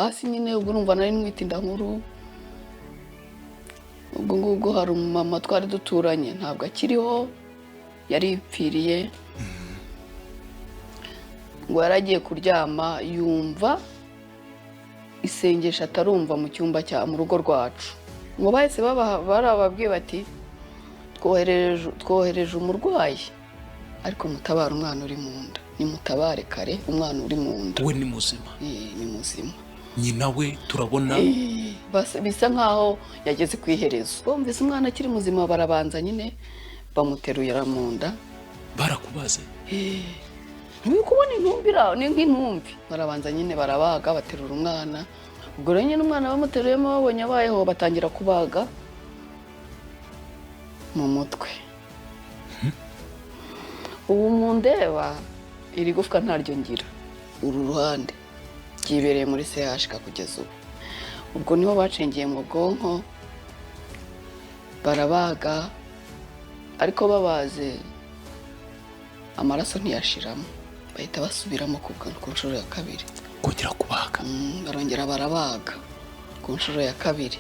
hasi nyine ubwo numva nari ntwite inda nkuru ubwo ngubwo hari umumama twari duturanye ntabwo akiriho yaripfiriye ngo yaragiye kuryama yumva isengesho atarumva mu cyumba cya mu rugo rwacu ngo bahise barababwiye bati twohereje umurwayi ariko mutabara umwana uri mu nda nimutabare kare umwana uri mu nda we ni muzima ni muzima nyina we turabona bisa nkaho yageze ku iherezo bumvise umwana akiri muzima barabanza nyine bamuterura mu nda barakubaze kubona intumbira ni nk'intumbi barabanza nyine barabaga baterura umwana ubwo rero nyine umwana bamuteruyemo babonye abayeho batangira kubaga mu mutwe ubu mu ndeba iri gufwa ntaryo ngira uru ruhande ryibereye muri CHK kugeza ubu ubwo niho bacengiye mu bwonko barabaga ariko babaze amaraso ntiyashiramo bahita basubiramo ku nshuro ya kabiri kongera kubaga barongera barabaga ku nshuro ya kabiri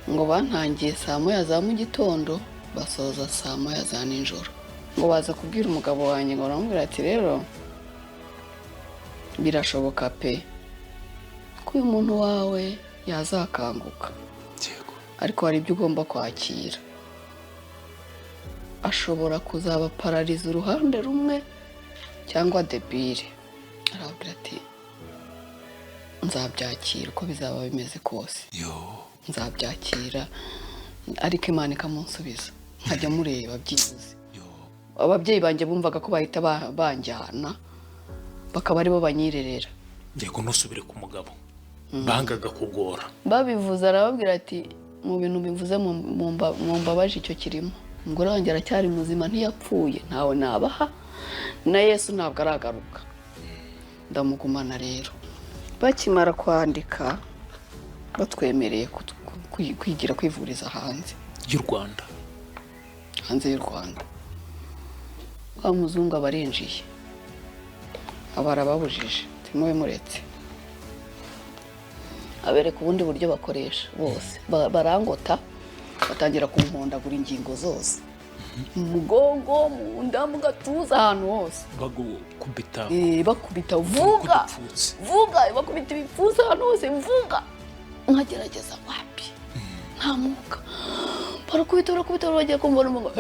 ngo bantangiye saa moya za mu gitondo basoza saa moya za nijoro ngo baza kubwira umugabo wanjye ngo aramubwira ati rero birashoboka pe ko uyu muntu wawe yazakanguka ariko hari ibyo ugomba kwakira ashobora kuzaba parariza uruhande rumwe cyangwa debile arabwira ati nzabyakira uko bizaba bimeze kose nzabyakira ariko Imana ikamunsubiza nkajya mureba byibuze ababyeyi banjye bumvaga ko bahita banjyana bakaba aribo banyirerera yego nusubire ku mugabo bangaga kugora babivuze arababwira ati mu bintu bivuze mu mbabaje icyo kirimo umugore wanjye aracyari muzima ntiyapfuye ntawe nabaha na Yesu ntabwo aragaruka ndamugumana rero bakimara kwandika batwemereye kwigira kwivuriza hanze y'u Rwanda hanze y'u Rwanda wa muzungu abarinjiye abarababujije timwe muretse abereka ubundi buryo bakoresha bose barangota batangira kumpondagura ingingo zose mu mugongo mu nda mu gatuza ahantu hose bakubita vuga bakubita ibipfusi ahantu hose mvuga nkagerageza wapi nta mwuka barakubita bagiye kumbona ngo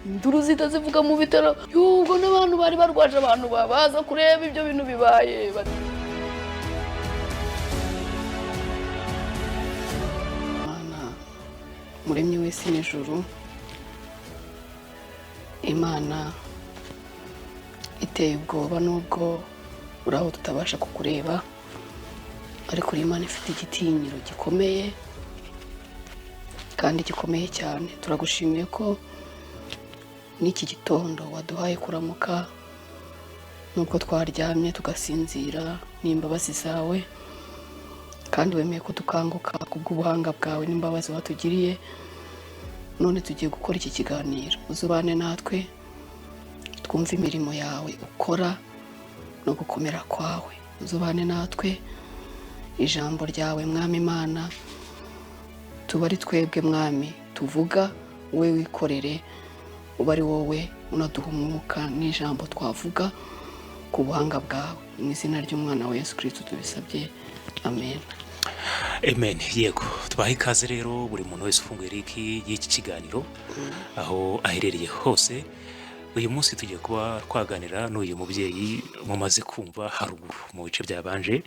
induru zitazivuga mu bitaro y'ubwo n'abantu bari barwaje abantu babaza kureba ibyo bintu bibaye Muremyi w'isi n'ijuru Imana iteye ubwoba nubwo uraho tutabasha kukureba ariko Imana ifite igitinyiro gikomeye kandi gikomeye cyane turagushimiye ko n'iki gitondo waduhaye kuramuka nubwo twaryamye tugasinzira n'imbabazi zawe kandi wemeye ko dukanguka kubw'ubuhanga bwawe n'imbabazi watugiriye none tugiye gukora iki kiganiro uzubane natwe twumve imirimo yawe ukora no gukomera kwawe uzubane natwe ijambo ryawe mwami Imana tuba ari twebwe mwami tuvuga we wikorere uba ari wowe unaduha umwuka n'ijambo twavuga ku buhanga bwawe mu izina ry'umwana wa Yesu Kristo tubisabye amen amen yego tubahe ikaze rero buri muntu wese ufunguye y'iki kiganiro aho aherereye hose uyu munsi tugiye kuba twaganira n'uyu mubyeyi mumaze kumva haruguru mu bice byabanje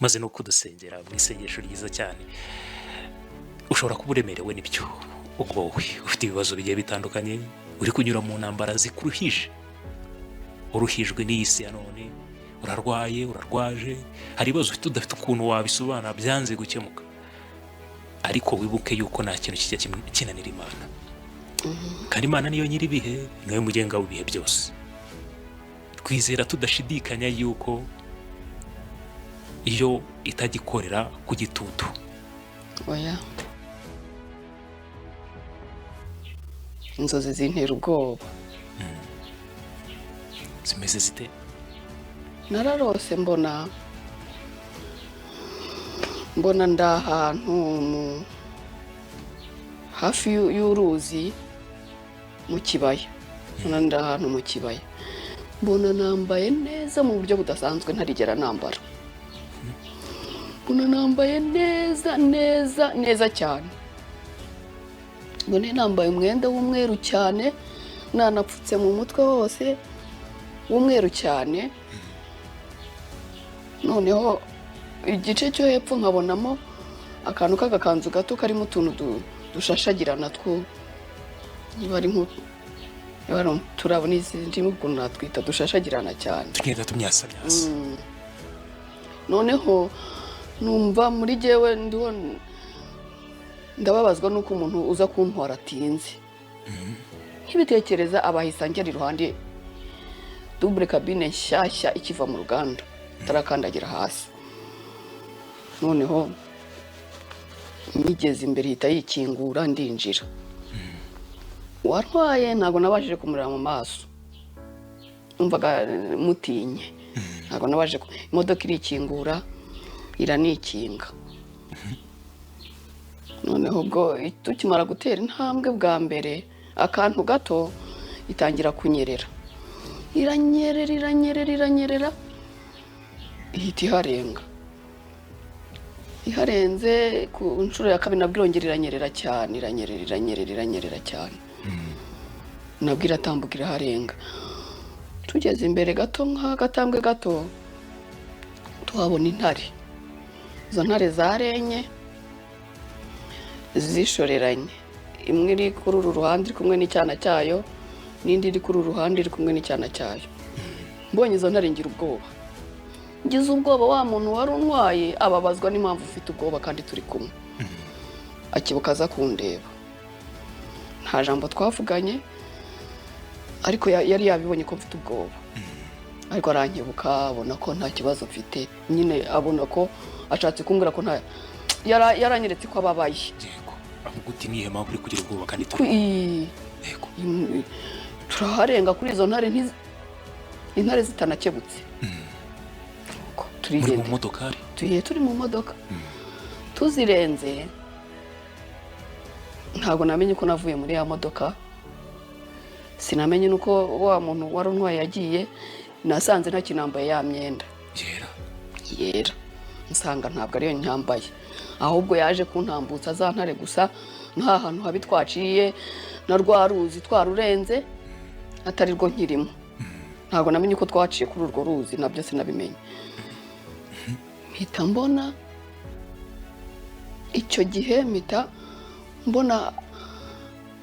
maze no kudusengera mu isengesho ryiza cyane ushobora kuba uremerewe n'ibyo ubwowe ufite ibibazo bigiye bitandukanye uri kunyura mu ntambara zikuruhije uruhijwe n'iyi si ya none urarwaye urarwaje hari ibibazo ufite udafite ukuntu wabisobanura byanze gukemuka ariko wibuke yuko nta kintu kijya kinanira Imana kandi Imana niyo nyiri ibihe niwe mugenga w'ibihe byose twizera tudashidikanya yuko iyo itagikorera ku gitutu oya inzozi zintera ubwoba zimeze zite nararose mbona mbona ndahantu hafi y'uruzi mu kibaya, mbona ndahantu mu kibaya, mbona nambaye neza mu buryo budasanzwe ntarigera nambara, mbona nambaye neza neza neza cyane, mbona nambaye umwenda w'umweru cyane, nanapfutse mu mutwe wose w'umweru cyane, noneho igice cyo hepfo nkabonamo akantu k'agakanzu gato karimo utuntu dushashagirana two bari turabona izindi ukuntu natwita dushashagirana cyane, tugenda tumyasamyasa. noneho numva muri jewe ndababazwa nuko umuntu uza kuntwara atinze, nkibitekereza abahisa ngera iruhande double cabine nshyashya ikiva mu ruganda tarakandagira hasi, noneho nigeze imbere hita yikingura ndinjira, warwaye ntago nabashije kumurira mu maso, numvaga mutinye, ntago nabashije, imodoka irikingura iranikinga, noneho ubwo tukimara gutera intambwe bwa mbere akantu gato itangira kunyerera, iranyerera ihita iharenze ku nshuro ya kabiri nabwo irongera iranyerera cyane, iranyerera cyane, nabwo iratambuka iraharenga, tugeze imbere gato nk'agatambwe gato tuhabona intare, izo ntare zarenye zishoreranye, imwe iri kuri uru ruhande iri kumwe n'icyana cyayo, n'indi iri kuri uru ruhande iri kumwe n'icyana cyayo. Mbonye izo ntare ngira ubwoba, ngize ubwoba, wa muntu wari untwaye ababazwa n'impamvu ufite ubwoba kandi turi kumwe, akibuka aza kundeba, nta jambo twavuganye, ariko yari yabibonye ko mfite ubwoba, ariko arankibuka abona ko nta kibazo mfite, nyine abona ko ashatse kumbwira ko nta, yaranyeretse ko ababaye. Yego, avuga uti nihe mpamvu uri kugira ubwoba kandi yego, turaharenga kuri izo ntare, intare zitanakebutse, muri mu modokari turi mu modoka, tuzirenze ntabwo namenye ko navuye muri ya modoka, sinamenye nuko wa muntu wari untwaye yagiye, nasanze ntakinambaye ya myenda yera, nsanga ntabwo ariyo nyambaye, ahubwo yaje kuntambutsa za ntare gusa, nta hantu habi twaciye na rwa ruzi twarurenze atari rwo nkirimo, ntabwo namenye ko twaciye kuri urwo ruzi, nabyo sinabimenye. Mpita mbona icyo gihe, mpita mbona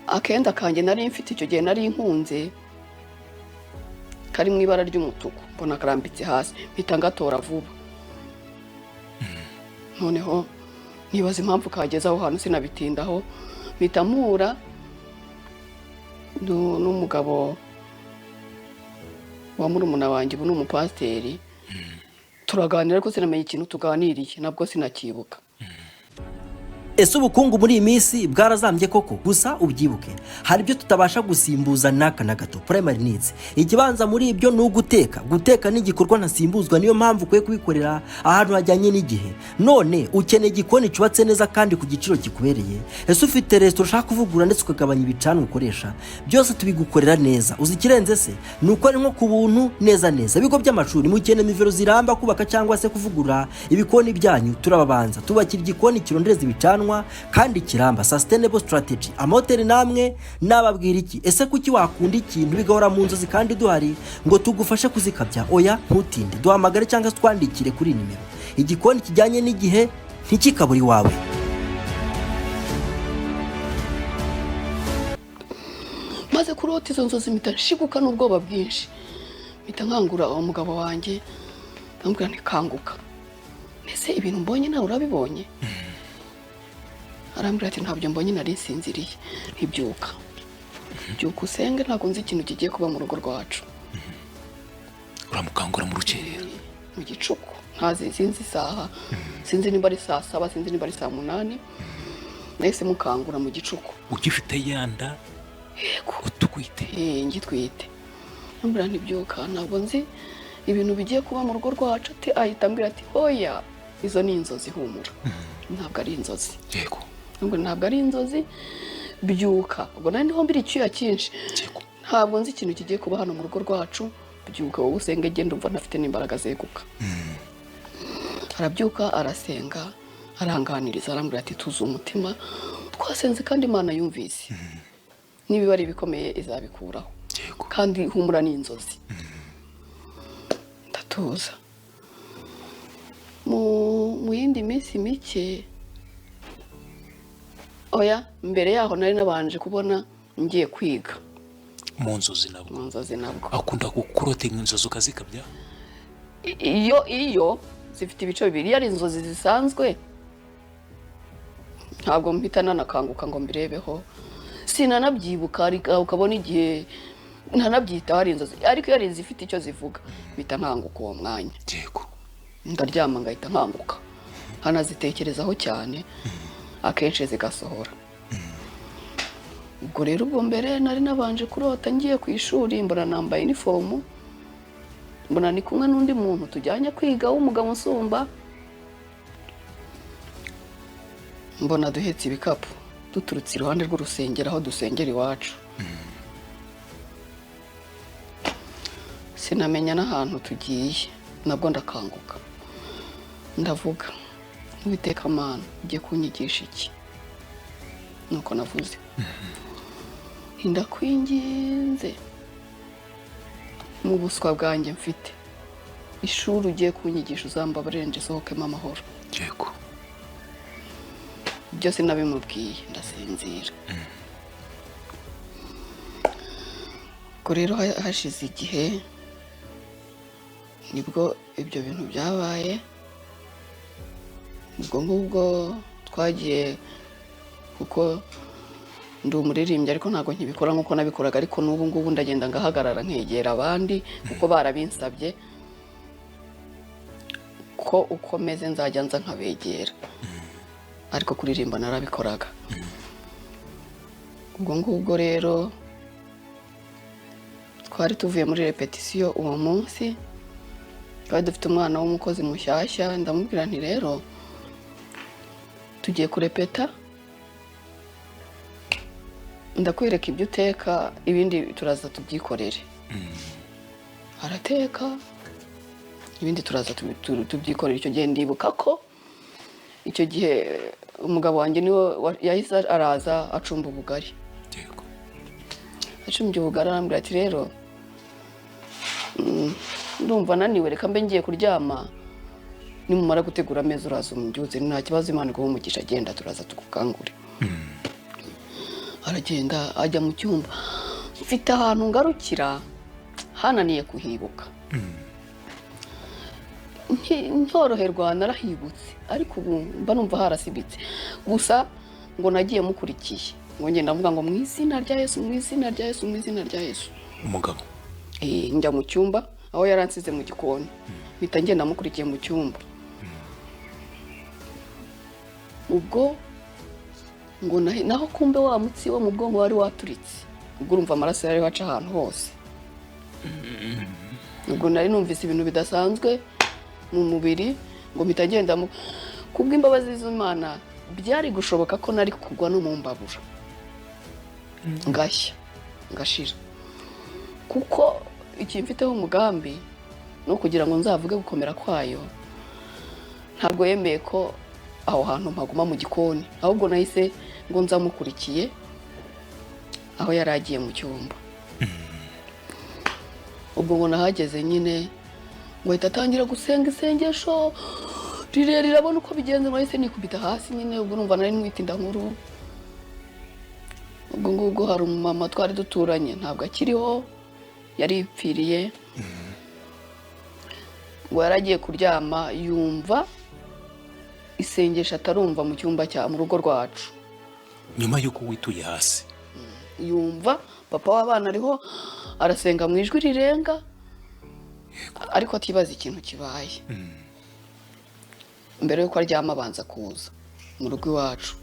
akenda kanjye nari mfite icyo gihe nari nkunze kari mu ibara ry'umutuku, mbona karambitse hasi, mpita ngatora vuba, noneho nibaza impamvu kageze aho hantu sinabitindaho, mpita mpura n'umugabo wa murumuna wanjye, ubu ni umupasiteri, turaganira ariko sinamenye ikintu tuganiriye, nabwo sinakibuka. Ese ubukungu muri iyi minsi bwarazambye koko? Gusa ubyibuke, hari ibyo tutabasha gusimbuza n'aka na gato, primary needs. Ikibanza muri ibyo ni guteka n'igikorwa ntasimbuzwa, niyo mpamvu ukwiye kubikorera ahantu hajyanye n'igihe. None ukeneye igikoni cyubatse neza kandi ku giciro kikubereye. Ese ufite restaurant ushaka kuvugura ndetse ukagabanya ibicanwa ukoresha, byose tubigukorera neza. Uzi ikirenze se ni uko ari nko ku buntu neza. Ibigo by'amashuri mukeneye mivero ziramba kubaka cyangwa se kuvugura ibikoni byanyu, turababanza tubakira igikoni kirondereza ibicanwa kandi kiramba, sustainable strategy. Amoteri namwe nababwira iki? Ese kuki wakunda ikintu bigahora mu nzozi kandi duhari ngo tugufashe kuzikabya? Oya, ntutinde, duhamagare cyangwa twandikire kuri nimero. Igikoni kijyanye n'igihe ntikikaburi wawe. Maze kurota izo nzozi mpita nshiguka n'ubwoba bwinshi, mpita nkangura umugabo wanjye, ndamubwira nti kanguka, ese ibintu mbonye nawe urabibonye? Arambwira ati ntabyo mbonye, nari nsinziriye. Ntibyuka usenge, ntabwo nzi ikintu kigiye kuba mu rugo rwacu. Uramukangura mu rukerera, mu gicuku, sinzi isaha, sinzi niba ari saa 7, sinzi niba ari saa 8, nahise mukangura mu gicuku. Ugifite yanda? Yego, utwite? ngitwite. Arambwira ntibyuka, ntabwo nzi ibintu bigiye kuba mu rugo rwacu. Ahita ambwira ati oya, izo ni inzozi, humura. ntabwo ari inzozi. Yego. Ngo ntabwo ari inzozi, byuka. Ubwo nari niho mbiri icyuya cyinshi. Yego. Ntabwo nzi ikintu kigiye kuba hano mu rugo rwacu. Byuka wowe usenge, genda umva ntafite n'imbaraga zeguka. Arabyuka arasenga, aranganiriza, arambwira ati tuzi umutima, twasenze kandi Imana yumvise. Nibiba ari ibikomeye izabikuraho. Yego. Kandi humura n'inzozi. Ndatuza. Mu yindi minsi mike, oya mbere yaho nari nabanje kubona ngiye kwiga. Mu nzozi nabwo. Mu nzozi nabwo. Akunda gukurota inzozi ukazikabya? Iyo zifite ibice bibiri. Iyo ari inzozi zisanzwe ntabwo mpita nanakanguka ngo mbirebeho, sinanabyibuka, ukabona igihe ntanabyitaho ari inzozi. Ariko iyo ari izifite icyo zivuga mpita nkanguka uwo mwanya. Yego. Ndaryama ngahita nkanguka, hanazitekerezaho cyane, akenshi zigasohora. Ubwo rero ubwo mbere nari nabanje kurota ngiye ku ishuri, mbona nambaye uniform, mbona ni kumwe n'undi muntu tujyanye kwiga w'umugabo nsumba, mbona duhetse ibikapu duturutse iruhande rw'urusengero aho dusengera iwacu. Sinamenya n'ahantu tugiye, nabwo ndakanguka, ndavuga Uwiteka Mana ugiye kunyigisha iki? Nuko navuze ndakwinginze mu buswa bwanjye mfite, ishuri ugiye kunyigisha uzambabarire nsohokemo amahoro. Yego. Byose nabimubwiye, ndasinzira. Ubwo rero hashize igihe nibwo ibyo bintu byabaye. Ubwo ngubwo twagiye, kuko ndi umuririmbyi ariko ntabwo nkibikora nk'uko nabikoraga, ariko n'ubu ngubu ndagenda ngahagarara nkegera abandi kuko barabinsabye ko ukomeze nzajya nza nkabegera, ariko kuririmba narabikoraga. Ubwo ngubwo rero twari tuvuye muri repetition uwo munsi, twari dufite umwana w'umukozi mushyashya, ndamubwira nti rero tugiye kurepeta, ndakwereka ibyo uteka, ibindi turaza tubyikorere. Arateka, ibindi turaza tubyikorere. Icyo gihe ndibuka ko icyo gihe umugabo wanjye niwe yahise araza acumba ubugari. Yego. Acumbye ubugari arambwira ati rero ndumva naniwe, reka mbe ngiye kuryama, nimumara gutegura ameza uraza umbyutse, nta kibazo, Imana iguhe umugisha, agenda turaza tugukangure. Aragenda ajya mu cyumba, mfite ahantu ngarukira hananiye kuhibuka. Ntoroherwa, narahibutse, ariko ubu mba numva harasibitse. Gusa ngo nagiye mukurikiye, ngo ngenda mvuga ngo mu izina rya Yesu, mu izina rya Yesu, mu izina rya Yesu. Umugabo. Njya mu cyumba aho yaransize mu gikoni, mpita ngenda mukurikiye mu cyumba. Ubwo ngo naho kumbe wa mutsi wo mu bwonko wari waturitse, ubwo urumva amaraso yari waca ahantu hose. Ubwo nari numvise ibintu bidasanzwe mu mubiri, ngo mpita ngenda kubw'imbabazi z'Imana byari gushoboka ko nari kugwa no mu mbabura ngashya ngashira, kuko iki mfiteho umugambi no kugira ngo nzavuge gukomera kwayo. Ntabwo yemeye ko aho hantu mpaguma mu gikoni, ahubwo nahise ngo nzamukurikiye aho yari agiye mu cyumba. Ubwo ngo nahageze nyine ngo ahita atangira gusenga isengesho rirerire, abona uko bigenze, nahise nikubita hasi nyine. Ubwo numva nari nkwitinda nkuru. Ubwo ngubwo hari umumama twari duturanye, ntabwo akiriho, yari ipfiriye. Ngo yaragiye kuryama, yumva isengesho atarumva mu cyumba mu rugo rwacu. Nyuma yuko wituye hasi, yumva papa w'abana ariho arasenga mu ijwi rirenga, ariko atibaza ikintu kibaye. Mbere yuko aryama abanza kuza mu rugo iwacu.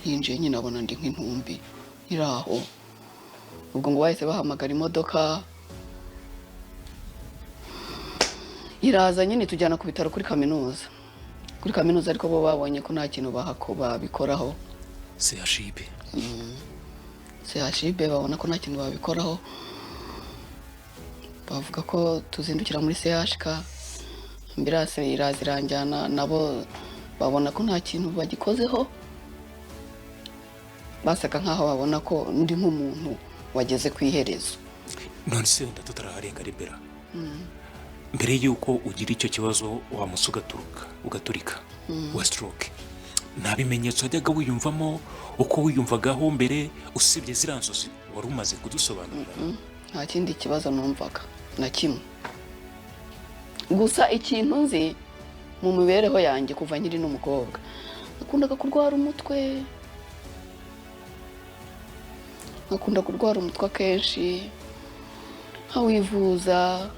Yinjiye nyine abona ndi nk'intumbi iri aho. Ubwo ngo bahise bahamagara imodoka, iraza nyine tujyana ku bitaro kuri kaminuza. kuri kaminuza ariko bo babonye ko nta kintu babikoraho. CHIB babona ko nta kintu babikoraho, bavuga ko tuzindukira muri CHK, ambulance iraziranjyana, nabo babona ko nta kintu bagikozeho, basaga nkaho babona ko ndi nk'umuntu wageze ku iherezo. None se wenda tutaraharenga Libera, mbere yuko ugira icyo kibazo wamusa ugaturika wa stroke, nta bimenyetso wajyaga wiyumvamo uko wiyumvagaho mbere usibye ziriya nzozi wari umaze kudusobanurira? Nta kindi kibazo numvaga na kimwe, gusa ikintu nzi mu mibereho yanjye kuva nkiri n'umukobwa, nakundaga kurwara umutwe, akenshi nkawivuza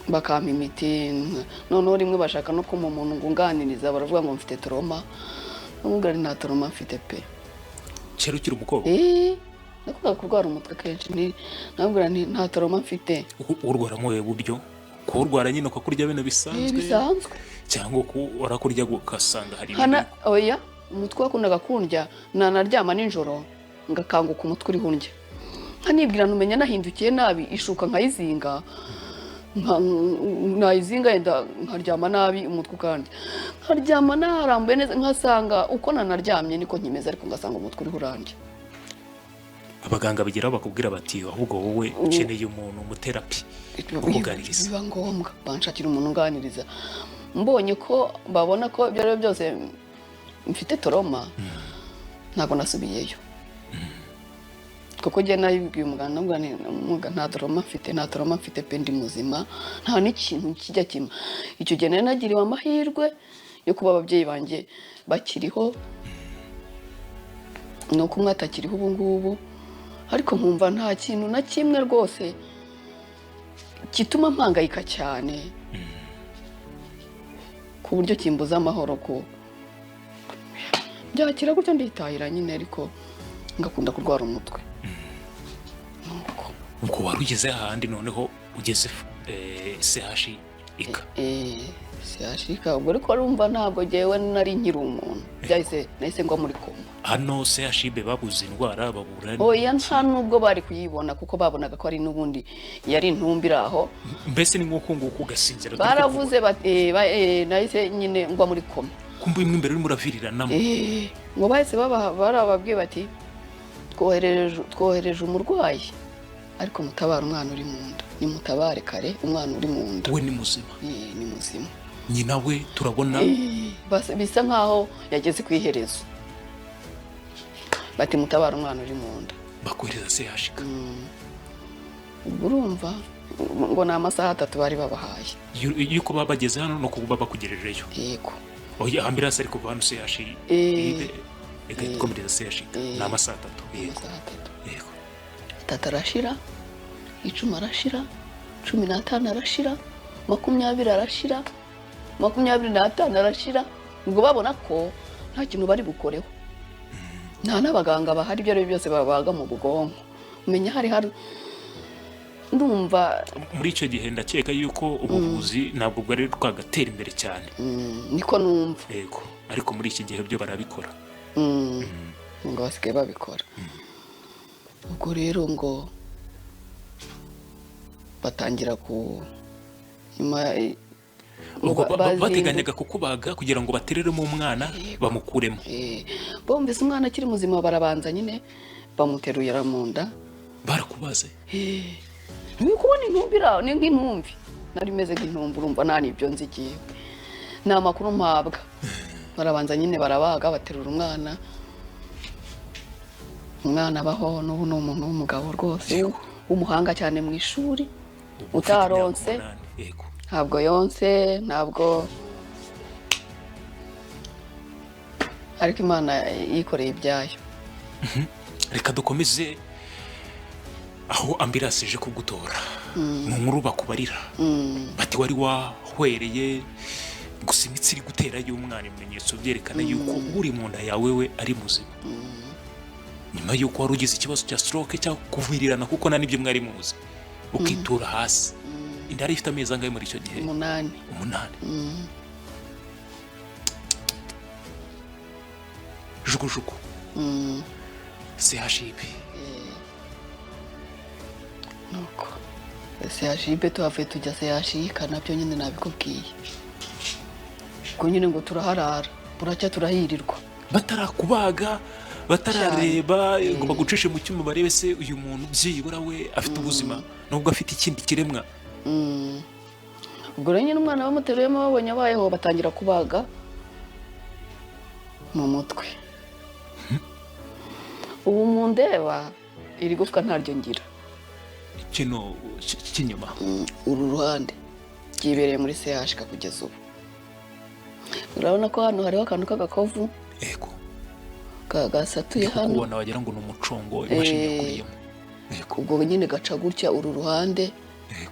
bakampa imiti, noneho rimwe bashaka no kuma umuntu ngo unganiriza, baravuga ngo mfite trauma, n'ubwo nta trauma mfite pe. Kera ukiri umukobwa? Nakundaga kurwara umutwe kenshi, nabwira nta trauma mfite. Urwara mu buryo kurwara nyine ukakurya bene bisanzwe cyangwa ko warakurya ugasanga hari oya, umutwe wakundaga kundya, naryama nijoro ngakanguka umutwe uri hundya, nkanibwira numenya nahindukiye nabi, ishuka nkayizinga, nayizinga yenda nkaryama nabi, umutwe ukandya, nkaryama narambuye neza, nkasanga uko nanaryamye niko nkimeze, ariko ngasanga umutwe uri urandya. Abaganga bigeraho bakubwira bati ahubwo wowe ukeneye umuntu umuterapi ukuganiriza. Biba ngombwa banshakira umuntu unganiriza, mbonye ko babona ko ibyo ari byose mfite trauma, ntabwo nasubiyeyo, kuko njye nabibwiye umuganga nta trauma mfite pe, ndi muzima, nta n'ikintu kijya kimwe. Icyo gihe nari nagiriwe amahirwe yo kuba ababyeyi banjye bakiriho, nuko umwe atakiriho ubu ngubu, ariko nkumva nta kintu na kimwe rwose gituma mpangayika cyane ku buryo kimbuza amahoro, ko byakira gutyo nditahira nyine, ariko ngakunda kurwara umutwe. Ubwo wari ugeze ahandi, noneho ugeze CHIK. CHIK ubwo ariko urumva ntabwo jyewe nari nkiri umuntu, nahise ngwa muri koma. Hano CHIB babuze indwara babura? Oya, nta nubwo bari kuyibona, kuko babonaga ko ari n'ubundi yari intumbira aho. Mbese ni nk'uko nguko ugasinzira? Baravuze nahise nyine ngwa muri koma. Kumbuye imwe imbere urimo uravirirana ngo bahise barababwiye bati twohereje umurwayi, ariko mutabara umwana uri mu nda, nimutabare kare umwana uri mu nda. We ni muzima? Ni muzima. Nyina we turabona bisa nkaho yageze ku iherezo, bati mutabara umwana uri mu nda, bakohereza CHIK. ubwo urumva ngo ni amasaha 3 bari babahaye yuko babageze hano no kuba bakugerejeyo. Yego. Oya, ambulance ariko hano CHIK ikomereza CHIK ni amasaha 3. Yego. 3 arashira, 10 arashira, 15 arashira, 20 arashira, 25 arashira, ubwo babona ko nta kintu bari bukoreho, nta n'abaganga bahari, ibyo ari byose babaga mu bwonko, umenya hari ndumva muri icyo gihe ndakeka yuko ubuvuzi ntabwo bwari twagatera imbere cyane. Niko numva. Yego, ariko muri iki gihe byo barabikora. Ngo basigaye babikora. Ubwo rero ngo batangira bateganyaga kukubaga kugira ngo batereremo umwana bamukuremo. Bomvise umwana akiri muzima, barabanza nyine bamuterura mu nda. Barakubaze? Ni kubona intumbira, ni nk'intumbi, nari meze nk'intumbi, urumva nta n'ibyo nzigiye, ni amakuru mpabwa. Barabanza nyine barabaga, baterura umwana abaho, n'ubu ni umuntu w'umugabo rwose, w'umuhanga cyane mu ishuri, utaronse, ntabwo yonse, ntabwo, ariko Imana yikoreye ibyayo. Reka dukomeze aho ambulance ije kugutora. Mu nkuru bakubarira bati wari wahwereye, gusa imitsi iri gutera y'umwana, ibimenyetso byerekana yuko uri mu nda yawe we ari muzima, nyuma yuko wari ugize ikibazo cya stroke cyangwa kuvirirana, kuko nta n'ibyo mwari muzi, ukitura hasi. inda yari ifite amezi angahe muri icyo gihe? 8. 8. Jugujugu. CHIB. Nuko CHIB tuhavuye tujya CHIK nabyo nyine nabikubwiye. Ubwo nyine ngo turaharara buracya turahirirwa batarakubaga batarareba ngo bagucishe mu cyuma barebe se uyu muntu byibura we afite ubuzima nubwo afite ikindi kiremwa. Ubwo rero nyine umwana bamuteruyemo babonye abayeho batangira kubaga mu mutwe. Ubu mu ndeba iri gufwa ntaryo ngira kino kinyuma uru ruhande kibereye muri CHK kugeza ubu. Urabona ko hano hariho akantu k'agakovu yego gasatuye hano ubona wagira ngo ni umucongo imashini yakuriyemo. Ubwo nyine gaca gutya uru ruhande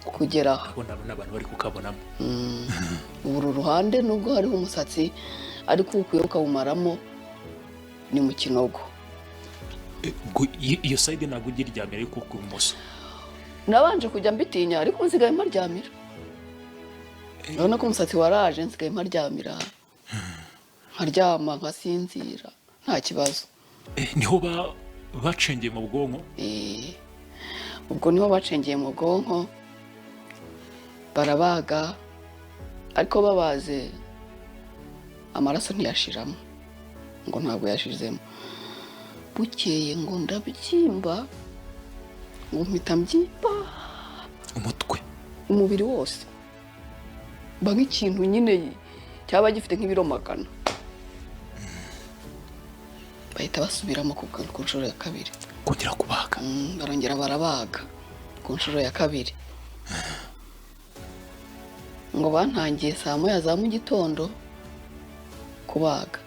kugera aho n'abantu bari kukabonamo. Uru ruhande nubwo hariho umusatsi ariko ukuye ukawumaramo ni mu kinogo. Iyo side ntabwo ugira iryamira ariko ku bumoso nabanje kujya mbitinya ariko nsigaye mparyamira. Urabona ko umusatsi waraje nsigaye mparyamira nkaryama nkasinzira nta kibazo. Niho bacengeye mu bwonko. Ubwo niho bacengeye mu bwonko barabaga ariko babaze amaraso ntiyashiramo ngo ntabwo yashizemo. Bukeye ngo ndabyimba ngo mpita mbyimba umutwe umubiri wose baga ikintu nyine cyaba gifite nk'ibiro 100. Bahita basubiramo ku nshuro ya 2 kongera kubaga. Barongera barabaga ku nshuro ya 2 ngo bantangiye saa 9 za mu gitondo kubaga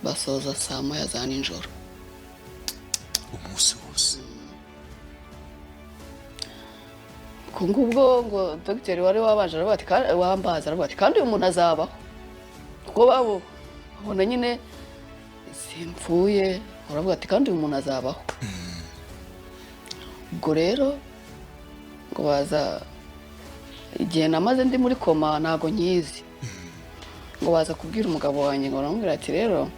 basoza saa 9 za nijoro umunsi wose. Ngubwo ngo dogiteri wari wabaje arabati wambaza arabati kandi uyu muntu azabaho kuko babona nyine simpfuye uravuga ati kandi uyu muntu azabaho. Ubwo rero ngo baza igihe namaze ndi muri koma ntago nkizi ngo baza kubwira umugabo wanjye ngo aramubwira ati rero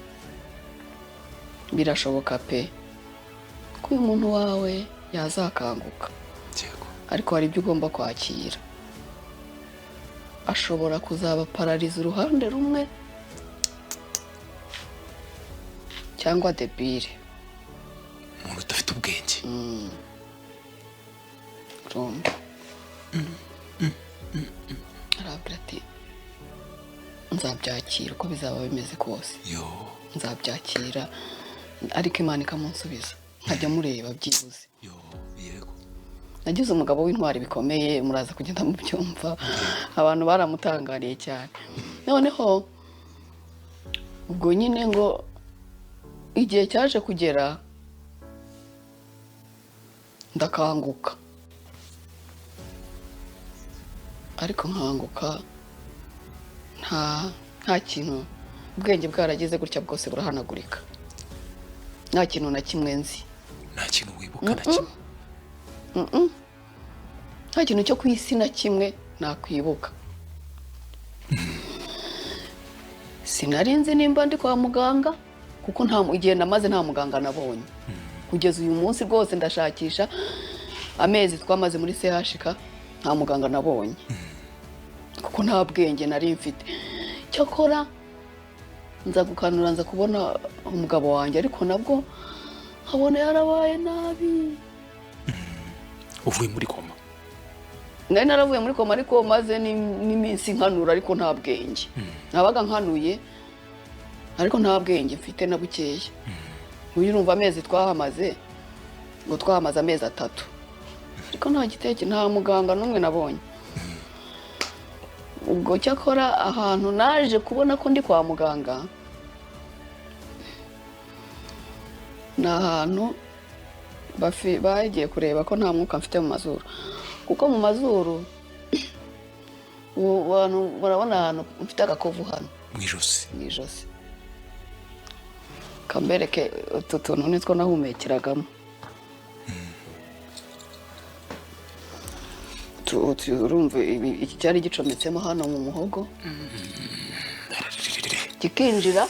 birashoboka pe ko uyu muntu wawe yazakanguka ariko hari ibyo ugomba kwakira. Ashobora kuzaba pararize uruhande rumwe cyangwa debile umuntu udafite ubwenge. Arabwira ati nzabyakira uko bizaba bimeze kose nzabyakira ariko Imana ikamunsubiza nkajya mureba byibuze. Nagize umugabo w'intwari bikomeye muraza kugenda mu byumva abantu baramutangariye cyane. Noneho ubwo nyine ngo igihe cyaje kugera ndakanguka ariko nkanguka nta kintu ubwenge bwarageze gutya bwose burahanagurika nta kintu na kimwe nzi nta kintu wibuka na kimwe. Nta kintu cyo ku isi na kimwe nakwibuka. Sinarinzi nimba ndi kwa muganga kuko igihe namaze nta muganga nabonye kugeza uyu munsi rwose ndashakisha amezi twamaze muri CHK nta muganga nabonye kuko nta bwenge nari mfite. Cyakora nza gukanura nza kubona umugabo wanjye ariko nabwo nkabona yarabaye nabi. Uvuye muri koma? Nari naravuye muri koma ariko maze n'iminsi nkanura ariko nta bwenge. Nabaga nkanuye ariko nta bwenge mfite na bukeya. Uyu numva amezi twahamaze ngo twahamaze amezi 3 ariko nta giteke nta muganga n'umwe nabonye. Ubwo cyakora ahantu naje kubona ko ndi kwa muganga na ahantu bagiye kureba ko nta mwuka mfite mu mazuru kuko mu mazuru barabona ahantu mfite agakovu hano mu ijosi kambereke utu tuntu nitwo nahumekiragamo urumva iki cyari gicometsemo hano mu muhogo kikinjira